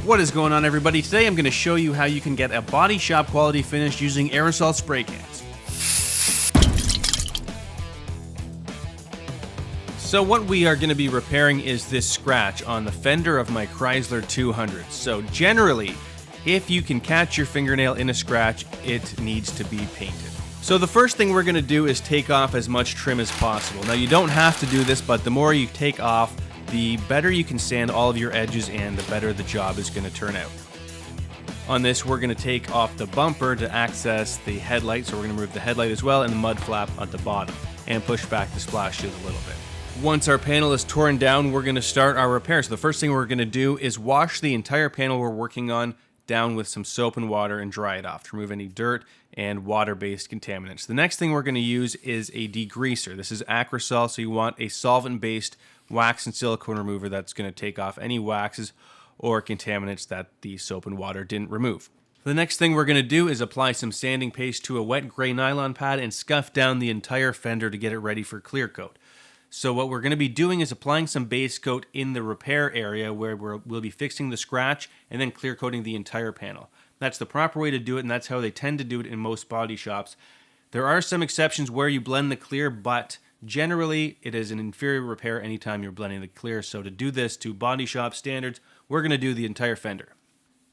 What is going on, everybody? Today I'm going to show you how you can get a body shop quality finish using aerosol spray cans. So what we are going to be repairing is this scratch on the fender of my Chrysler 200. So generally, if you can catch your fingernail in a scratch, it needs to be painted. So the first thing we're going to do is take off as much trim as possible. Now you don't have to do this, but the more you take off, the better you can sand all of your edges and the better the job is going to turn out. On this, we're going to take off the bumper to access the headlight, so we're going to remove the headlight as well and the mud flap at the bottom and push back the splash shield a little bit. Once our panel is torn down, we're going to start our repair. So the first thing we're going to do is wash the entire panel we're working on down with some soap and water and dry it off to remove any dirt and water-based contaminants. The next thing we're going to use is a degreaser. This is Aerosol, so you want a solvent-based wax and silicone remover that's going to take off any waxes or contaminants that the soap and water didn't remove. The next thing we're going to do is apply some sanding paste to a wet gray nylon pad and scuff down the entire fender to get it ready for ClearCoat. So what we're going to be doing is applying some base coat in the repair area where we'll be fixing the scratch and then clear coating the entire panel. That's the proper way to do it, and that's how they tend to do it in most body shops. There are some exceptions where you blend the clear, but generally it is an inferior repair anytime you're blending the clear. So to do this to body shop standards, we're going to do the entire fender.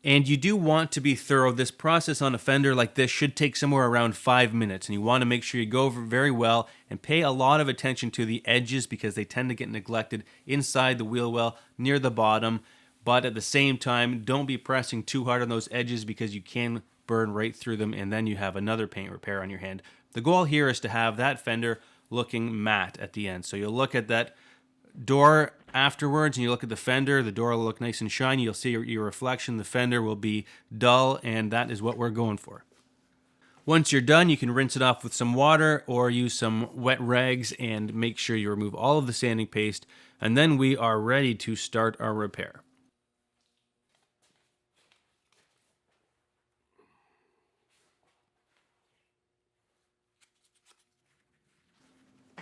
And you do want to be thorough. This process on a fender like this should take somewhere around 5 minutes, and you want to make sure you go over it very well and pay a lot of attention to the edges because they tend to get neglected inside the wheel well near the bottom. But at the same time, don't be pressing too hard on those edges because you can burn right through them and then you have another paint repair on your hand. The goal here is to have that fender looking matte at the end. So you'll look at that door afterwards and you look at the fender, the door will look nice and shiny, you'll see your reflection, the fender will be dull, and that is what we're going for. Once you're done, you can rinse it off with some water or use some wet rags and make sure you remove all of the sanding paste, and then we are ready to start our repair.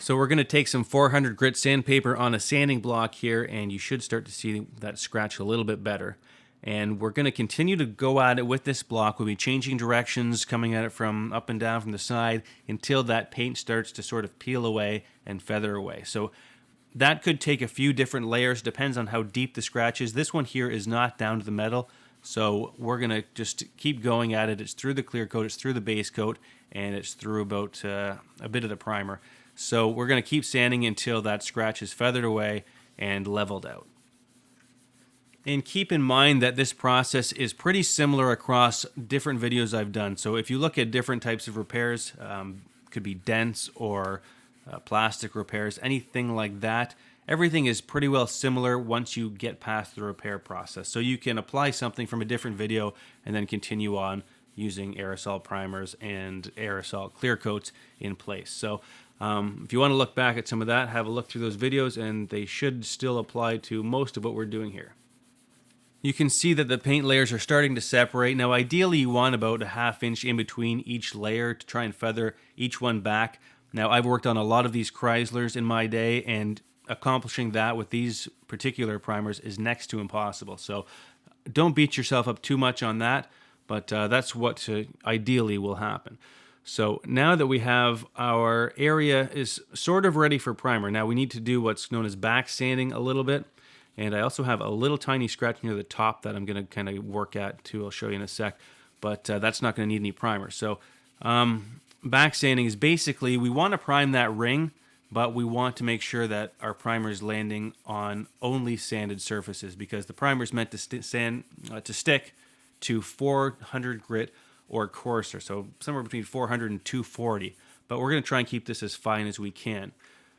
So we're going to take some 400 grit sandpaper on a sanding block here, and you should start to see that scratch a little bit better. And we're going to continue to go at it with this block. We'll be changing directions, coming at it from up and down from the side until that paint starts to sort of peel away and feather away. So that could take a few different layers, depends on how deep the scratch is. This one here is not down to the metal, so we're going to just keep going at it. It's through the clear coat, it's through the base coat, and it's through about a bit of the primer. So we're going to keep sanding until that scratch is feathered away and leveled out. And keep in mind that this process is pretty similar across different videos I've done. So if you look at different types of repairs, could be dents or plastic repairs, anything like that, everything is pretty well similar once you get past the repair process. So you can apply something from a different video and then continue on using aerosol primers and aerosol clear coats in place. So if you want to look back at some of that, have a look through those videos, and they should still apply to most of what we're doing here. You can see that the paint layers are starting to separate. Now ideally you want about a ½ inch in between each layer to try and feather each one back. Now I've worked on a lot of these Chryslers in my day, and accomplishing that with these particular primers is next to impossible. So don't beat yourself up too much on that, but that's what ideally will happen. So now that we have our area is sort of ready for primer, now we need to do what's known as back sanding a little bit. And I also have a little tiny scratch near the top that I'm going to kind of work at too. I'll show you in a sec, but that's not going to need any primer. So back sanding is basically, we want to prime that ring, but we want to make sure that our primer is landing on only sanded surfaces, because the primer is meant to stick to 400 grit or coarser, so somewhere between 400 and 240. But we're going to try and keep this as fine as we can.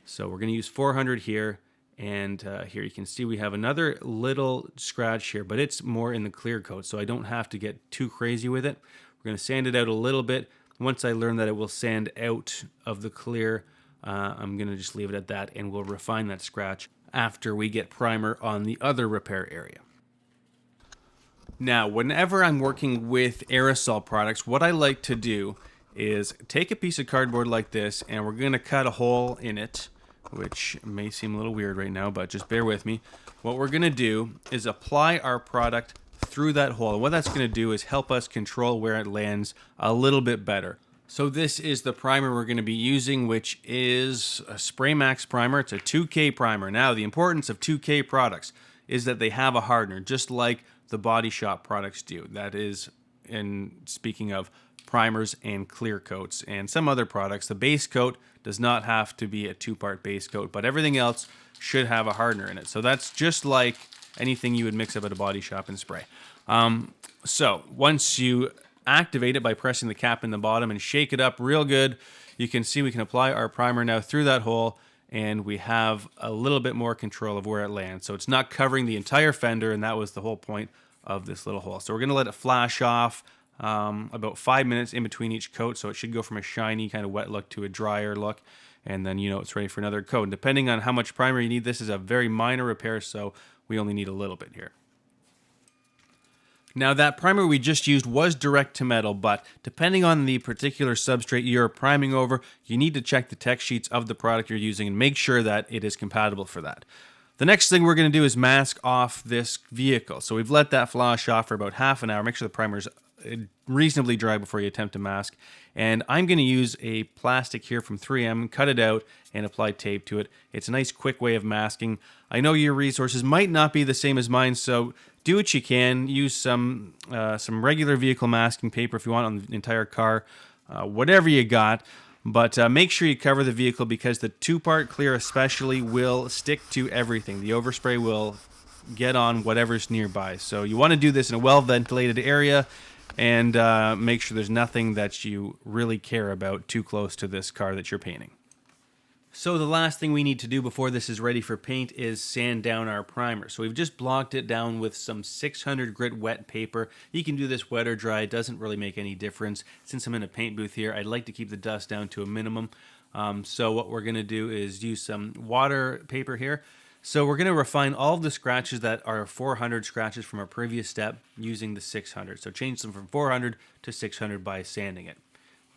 So we're going to use 400 here, and here you can see we have another little scratch here, but it's more in the clear coat, so I don't have to get too crazy with it. We're going to sand it out a little bit. Once I learn that it will sand out of the clear, I'm going to just leave it at that, and we'll refine that scratch after we get primer on the other repair area. Now, whenever I'm working with aerosol products, what I like to do is take a piece of cardboard like this, and we're going to cut a hole in it, which may seem a little weird right now, but just bear with me. What we're going to do is apply our product through that hole. And what that's going to do is help us control where it lands a little bit better. So this is the primer we're going to be using, which is a Spray Max primer. It's a 2K primer. Now, the importance of 2K products is that they have a hardener, just like the Body Shop products do. That is, in speaking of primers and clear coats and some other products, the base coat does not have to be a 2-part base coat, but everything else should have a hardener in it. So that's just like anything you would mix up at a Body Shop and spray. So once you activate it by pressing the cap in the bottom and shake it up real good, you can see we can apply our primer now through that hole, and we have a little bit more control of where it lands. So it's not covering the entire fender, and that was the whole point of this little hole. So we're going to let it flash off about 5 minutes in between each coat, so it should go from a shiny kind of wet look to a drier look, and then it's ready for another coat. And depending on how much primer you need, this is a very minor repair, so we only need a little bit here. Now, that primer we just used was direct to metal, but depending on the particular substrate you're priming over, you need to check the tech sheets of the product you're using and make sure that it is compatible for that. The next thing we're going to do is mask off this vehicle. So we've let that flash off for about half an hour. Make sure the primer's reasonably dry before you attempt to mask. And I'm going to use a plastic here from 3M, cut it out, and apply tape to it. It's a nice quick way of masking. I know your resources might not be the same as mine, so do what you can. Use some regular vehicle masking paper if you want on the entire car, whatever you got. But make sure you cover the vehicle, because the 2-part clear especially will stick to everything. The overspray will get on whatever's nearby. So you want to do this in a well-ventilated area, and make sure there's nothing that you really care about too close to this car that you're painting. So the last thing we need to do before this is ready for paint is sand down our primer. So we've just blocked it down with some 600 grit wet paper. You can do this wet or dry, it doesn't really make any difference. Since I'm in a paint booth here, I'd like to keep the dust down to a minimum. So what we're going to do is use some water paper here. So we're going to refine all of the scratches that are 400 scratches from our previous step using the 600. So change them from 400 to 600 by sanding it.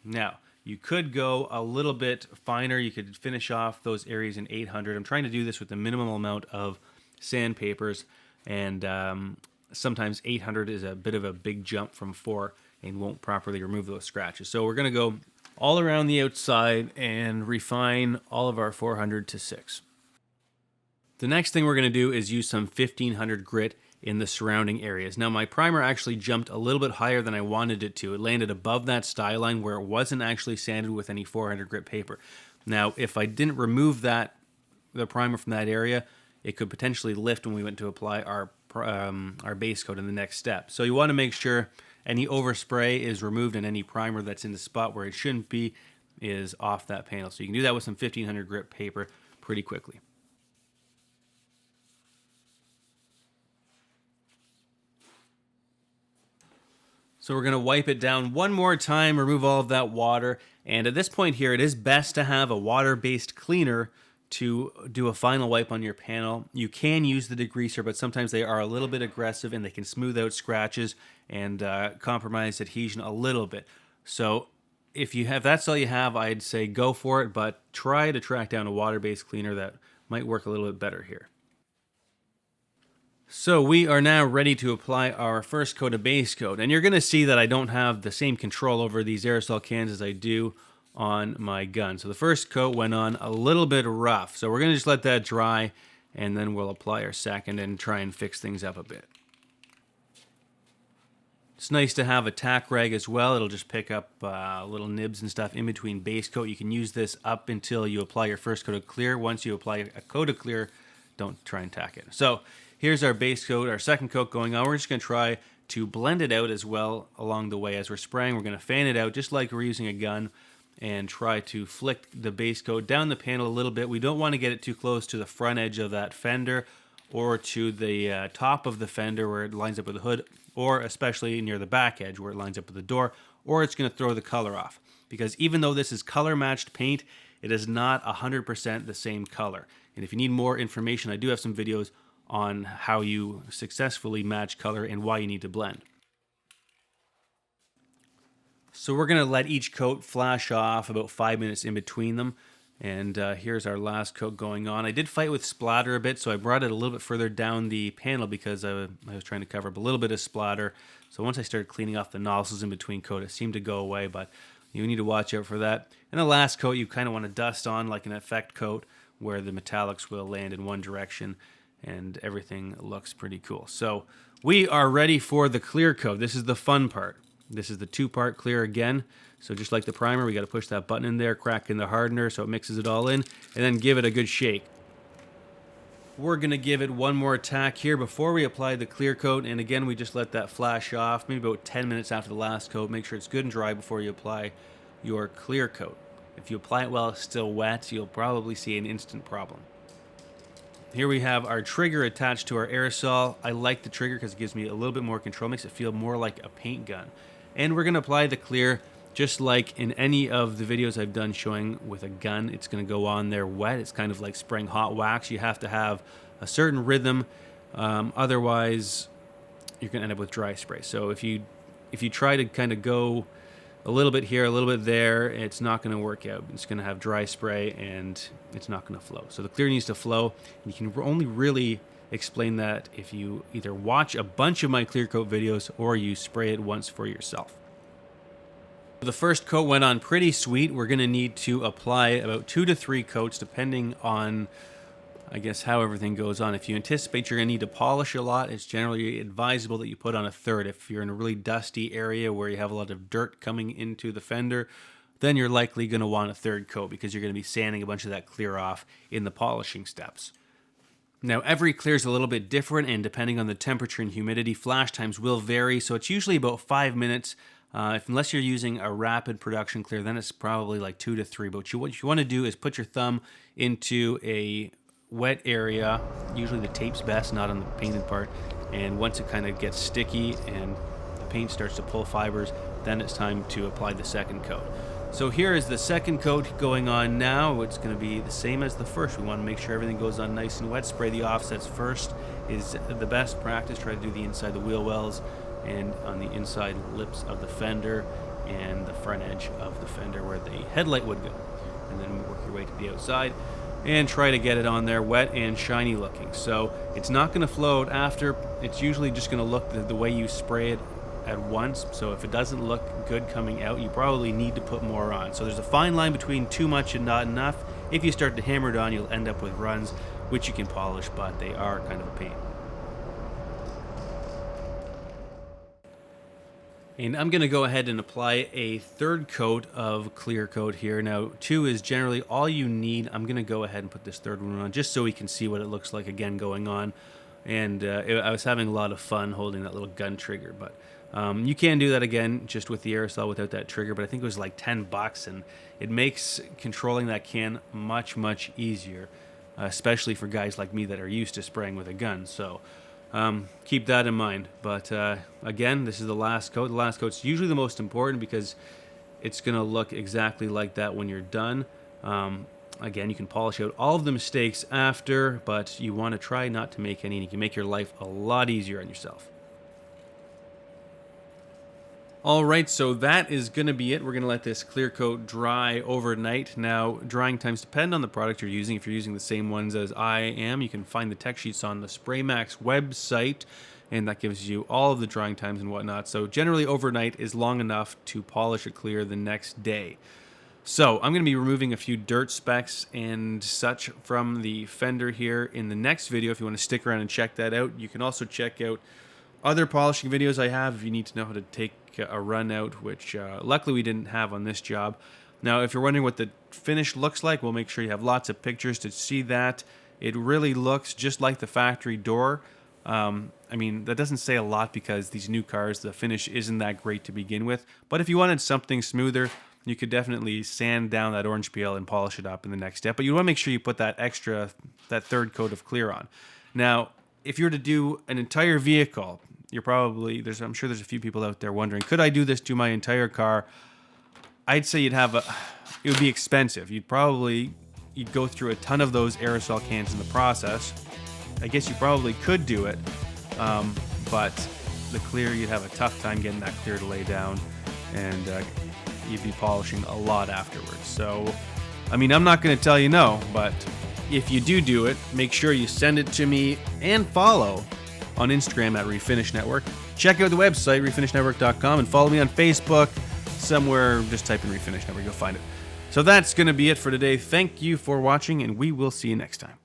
Now, you could go a little bit finer. You could finish off those areas in 800. I'm trying to do this with the minimum amount of sandpapers, and sometimes 800 is a bit of a big jump from 4 and won't properly remove those scratches. So we're going to go all around the outside and refine all of our 400 to 6. The next thing we're going to do is use some 1500 grit in the surrounding areas. Now, my primer actually jumped a little bit higher than I wanted it to. It landed above that style line where it wasn't actually sanded with any 400 grit paper. Now, if I didn't remove the primer from that area, it could potentially lift when we went to apply our base coat in the next step. So you want to make sure any overspray is removed and any primer that's in the spot where it shouldn't be is off that panel. So you can do that with some 1500 grit paper pretty quickly. So we're going to wipe it down one more time, remove all of that water, and at this point here, it is best to have a water-based cleaner to do a final wipe on your panel. You can use the degreaser, but sometimes they are a little bit aggressive and they can smooth out scratches and compromise adhesion a little bit. So if that's all you have, I'd say go for it, but try to track down a water-based cleaner that might work a little bit better here. So we are now ready to apply our first coat of base coat, and you're going to see that I don't have the same control over these aerosol cans as I do on my gun. So the first coat went on a little bit rough, so we're going to just let that dry, and then we'll apply our second and try and fix things up a bit. It's nice to have a tack rag as well. It'll just pick up little nibs and stuff in between base coat. You can use this up until you apply your first coat of clear. Once you apply a coat of clear, don't try and tack it. So here's our base coat, our second coat going on. We're just going to try to blend it out as well along the way. As we're spraying, we're going to fan it out just like we're using a gun and try to flick the base coat down the panel a little bit. We don't want to get it too close to the front edge of that fender or to the top of the fender where it lines up with the hood, or especially near the back edge where it lines up with the door, or it's going to throw the color off. Because even though this is color matched paint, it is not 100% the same color. And if you need more information, I do have some videos on how you successfully match color and why you need to blend. So we're going to let each coat flash off about 5 minutes in between them. And here's our last coat going on. I did fight with splatter a bit, so I brought it a little bit further down the panel because I was trying to cover up a little bit of splatter. So once I started cleaning off the nozzles in between coat, it seemed to go away, but you need to watch out for that. And the last coat you kind of want to dust on like an effect coat where the metallics will land in one direction and everything looks pretty cool. So we are ready for the clear coat. This is the fun part. This is the two-part clear again. So just like the primer, we got to push that button in there, crack in the hardener so it mixes it all in, and then give it a good shake. We're going to give it one more attack here before we apply the clear coat, and again we just let that flash off, maybe about 10 minutes after the last coat. Make sure it's good and dry before you apply your clear coat. If you apply it while it's still wet, you'll probably see an instant problem. Here we have our trigger attached to our aerosol. I like the trigger because it gives me a little bit more control, makes it feel more like a paint gun. And we're going to apply the clear just like in any of the videos I've done showing with a gun. It's going to go on there wet. It's kind of like spraying hot wax. You have to have a certain rhythm, otherwise you're going to end up with dry spray. So if you try to kind of go a little bit here, a little bit there, it's not going to work out. It's going to have dry spray and it's not going to flow. So the clear needs to flow. You can only really explain that if you either watch a bunch of my clear coat videos or you spray it once for yourself. The first coat went on pretty sweet. We're going to need to apply about 2 to 3 coats depending on, I guess, how everything goes on. If you anticipate you're going to need to polish a lot, it's generally advisable that you put on a third. If you're in a really dusty area where you have a lot of dirt coming into the fender, then you're likely going to want a third coat because you're going to be sanding a bunch of that clear off in the polishing steps. Now, every clear is a little bit different, and depending on the temperature and humidity, flash times will vary. So it's usually about 5 minutes. Unless you're using a rapid production clear, then it's probably like 2 to 3. But what you want to do is put your thumb into a wet area. Usually the tape's best, not on the painted part. And once it kind of gets sticky and the paint starts to pull fibers, then it's time to apply the second coat. So here is the second coat going on now. It's going to be the same as the first. We want to make sure everything goes on nice and wet. Spray the offsets first is the best practice. Try to do the inside the wheel wells and on the inside lips of the fender and the front edge of the fender where the headlight would go. And then work your way to the outside and try to get it on there wet and shiny looking. So it's not going to float after. It's usually just going to look the way you spray it at once. So if it doesn't look good coming out, you probably need to put more on. So there's a fine line between too much and not enough. If you start to hammer it on, you'll end up with runs, which you can polish, but they are kind of a pain. And I'm going to go ahead and apply a third coat of clear coat here. Now, 2 is generally all you need. I'm going to go ahead and put this third one on just so we can see what it looks like again going on. And I was having a lot of fun holding that little gun trigger, but you can do that again just with the aerosol without that trigger, but I think it was like $10, and it makes controlling that can much, much easier, especially for guys like me that are used to spraying with a gun. So keep that in mind. But again, this is the last coat. The last coat's usually the most important because it's going to look exactly like that when you're done. Again, you can polish out all of the mistakes after, but you want to try not to make any, and you can make your life a lot easier on yourself. All right, so that is going to be it. We're going to let this clear coat dry overnight. Now, drying times depend on the product you're using. If you're using the same ones as I am, you can find the tech sheets on the SprayMax website, and that gives you all of the drying times and whatnot. So generally, overnight is long enough to polish it clear the next day. So I'm going to be removing a few dirt specks and such from the fender here in the next video. If you want to stick around and check that out, you can also check out other polishing videos I have if you need to know how to take a run out, which luckily we didn't have on this job. Now, if you're wondering what the finish looks like, we'll make sure you have lots of pictures to see that. It really looks just like the factory door. I mean, that doesn't say a lot because these new cars, the finish isn't that great to begin with. But if you wanted something smoother, you could definitely sand down that orange peel and polish it up in the next step. But you want to make sure you put that third coat of clear on. Now, if you were to do an entire vehicle, I'm sure there's a few people out there wondering, could I do this to my entire car? I'd say it would be expensive. You'd go through a ton of those aerosol cans in the process. I guess you probably could do it, but the clear, you'd have a tough time getting that clear to lay down, and you'd be polishing a lot afterwards. So I mean, I'm not going to tell you no, but if you do it, make sure you send it to me and follow on Instagram at Refinish Network. Check out the website, refinishnetwork.com, and follow me on Facebook. Somewhere, just type in Refinish Network, you'll find it. So that's going to be it for today. Thank you for watching, and we will see you next time.